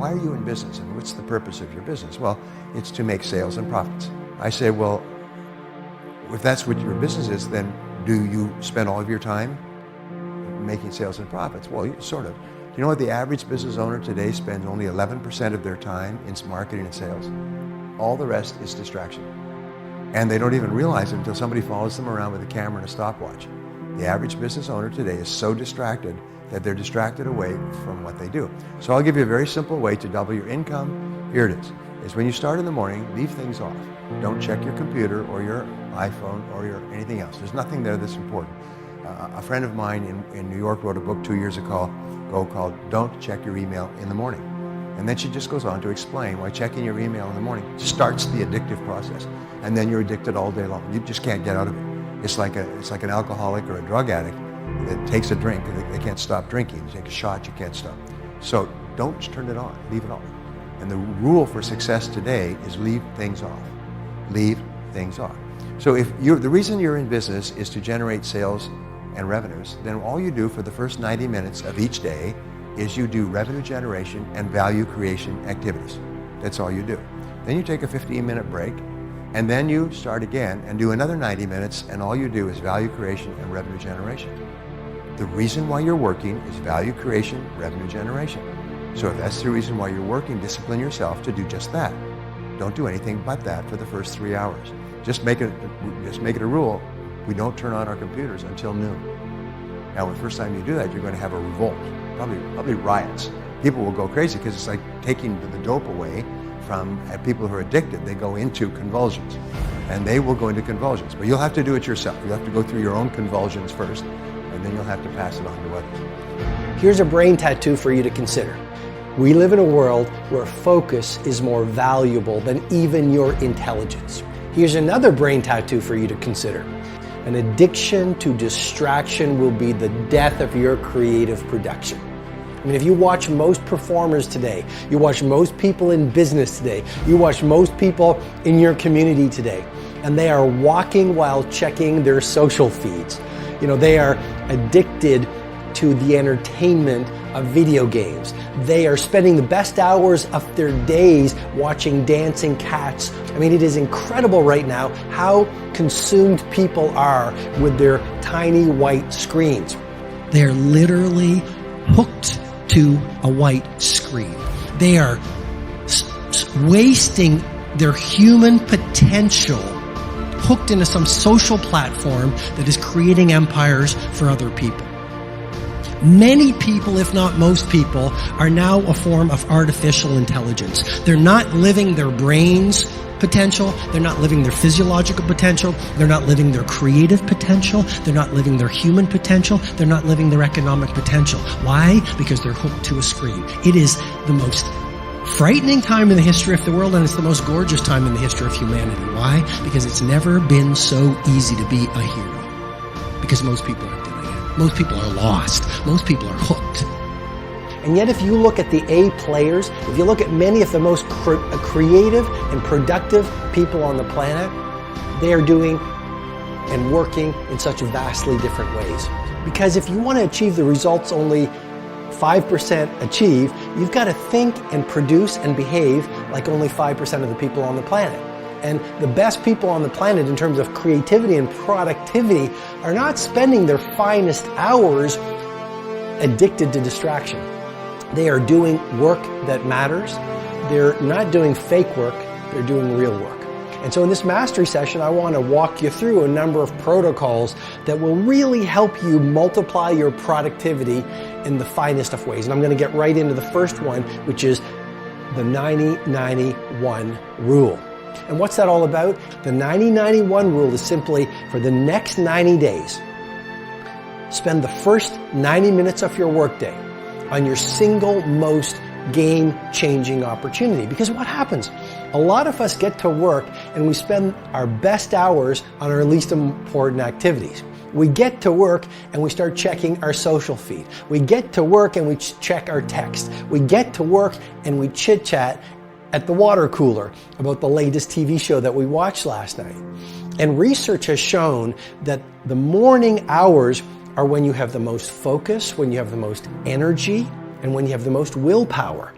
why are you in business and what's the purpose of your business? Well, it's to make sales and profits. I say, well, if that's what your business is, then do you spend all of your time making sales and profits? Well, sort of. Do you know what the average business owner today spends only 11% of their time in marketing and sales? All the rest is distraction. And they don't even realize it until somebody follows them around with a camera and a stopwatch. The average business owner today is so distracted that they're distracted away from what they do. So I'll give you a very simple way to double your income. Here it is when you start in the morning, leave things off. Don't check your computer or your iPhone or anything else. There's nothing there that's important. A friend of mine in New York wrote a book 2 years ago called Don't Check Your Email in the Morning. And then she just goes on to explain why checking your email in the morning starts the addictive process. And then you're addicted all day long. You just can't get out of it. It's like an alcoholic or a drug addict that takes a drink and they can't stop drinking. You take a shot, you can't stop. So don't turn it on, leave it off. And the rule for success today is leave things off. Leave things off. So the reason you're in business is to generate sales and revenues, then all you do for the first 90 minutes of each day is you do revenue generation and value creation activities. That's all you do. Then you take a 15-minute break, and then you start again and do another 90 minutes, and all you do is value creation and revenue generation. The reason why you're working is value creation, revenue generation. So if that's the reason why you're working, discipline yourself to do just that. Don't do anything but that for the first 3 hours. Just make it a rule. We don't turn on our computers until noon. Now, the first time you do that, you're going to have a revolt, probably riots. People will go crazy because it's like taking the dope away from people who are addicted. They go into convulsions, and they will go into convulsions. But you'll have to do it yourself. You'll have to go through your own convulsions first, and then you'll have to pass it on to others. Here's a brain tattoo for you to consider. We live in a world where focus is more valuable than even your intelligence. Here's another brain tattoo for you to consider. An addiction to distraction will be the death of your creative production. I mean, if you watch most performers today, you watch most people in business today, you watch most people in your community today, and they are walking while checking their social feeds. You know, they are addicted to the entertainment of video games. They are spending the best hours of their days watching dancing cats. I mean, it is incredible right now how consumed people are with their tiny white screens. They're literally hooked to a white screen. They are wasting their human potential hooked into some social platform that is creating empires for other people. Many people, if not most people, are now a form of artificial intelligence. They're not living their brain's potential. They're not living their physiological potential. They're not living their creative potential. They're not living their human potential. They're not living their economic potential. Why? Because they're hooked to a screen. It is the most frightening time in the history of the world, and it's the most gorgeous time in the history of humanity. Why? Because it's never been so easy to be a hero. Because most people aren't doing it. Most people are lost. Most people are hooked. And yet if you look at the A players, if you look at many of the most creative and productive people on the planet, they are doing and working in such vastly different ways. Because if you want to achieve the results only 5% achieve, you've got to think and produce and behave like only 5% of the people on the planet. And the best people on the planet in terms of creativity and productivity are not spending their finest hours addicted to distraction. They are doing work that matters. They're not doing fake work, they're doing real work. And so in this mastery session, I want to walk you through a number of protocols that will really help you multiply your productivity in the finest of ways. And I'm going to get right into the first one, which is the 90-90-1 rule. And what's that all about? The 90-90-1 rule is simply for the next 90 days, spend the first 90 minutes of your workday on your single most game-changing opportunity. Because what happens? A lot of us get to work and we spend our best hours on our least important activities. We get to work and we start checking our social feed. We get to work and we check our text. We get to work and we chit-chat at the water cooler about the latest TV show that we watched last night. And research has shown that the morning hours are when you have the most focus, when you have the most energy, and when you have the most willpower.